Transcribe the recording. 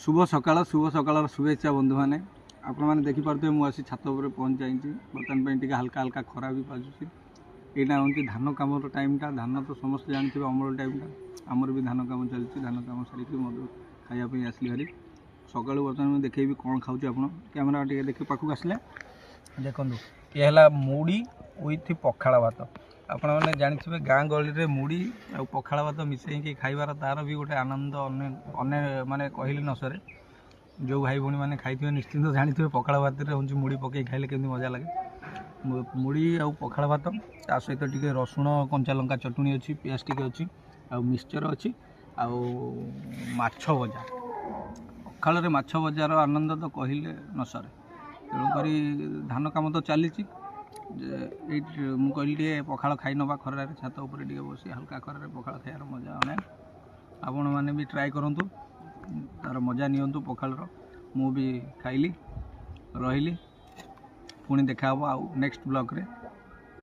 शुभ सकाळ शुभेच्छा बंधु मैंने आपण मैंने देखिपे मुझे छात उपर पहुँच जाइए बर्तमान टी हल्का हल्का खरा भी पाचुची यहाँ हूँ धान कम टाइमटा धान तो समस्त जानते अमल टाइमटा आमर भी धान कम चलती धान कम सारिकी मधु खायापी आसली भारी सका बर्तमान देखेबी कौन खाऊँ आप कैमेरा टे देख पाखक आसले देखूँ ये है मुड़ी विथ पखाड़ भात आपण मैंने जानते गाँ गहली मुड़ी आ पखाड़ भात मिसई खाइबार तार भी गोटे आनंद अने माने कहले न सरे जो भाई भौणी मैंने खाई निश्चिंत जानते पखाड़ भात हूँ मुड़ी पकई खाइले केमती मजा लगे मुड़ी आ पखाड़ भात ता सहित टिके रसुण कंचा लंका चटनी अच्छी पियाज टिके अच्छी आ मिक्सचर अच्छी आ माछ भजा पखाड़ माछ भजार आनंद तो कहले न सरे तेणुक धान कम तो चली मुझे पखाड़ खाई नवा खरार छात उपर टे बस हल्का खरार पखाड़ खायार मजा अनेक आपण मैंने भी ट्राए करूँ तार मजा नियंतु पखाड़ मु भी खाइली रही पुणी देखा आउ नेक्स्ट ब्लॉग रे।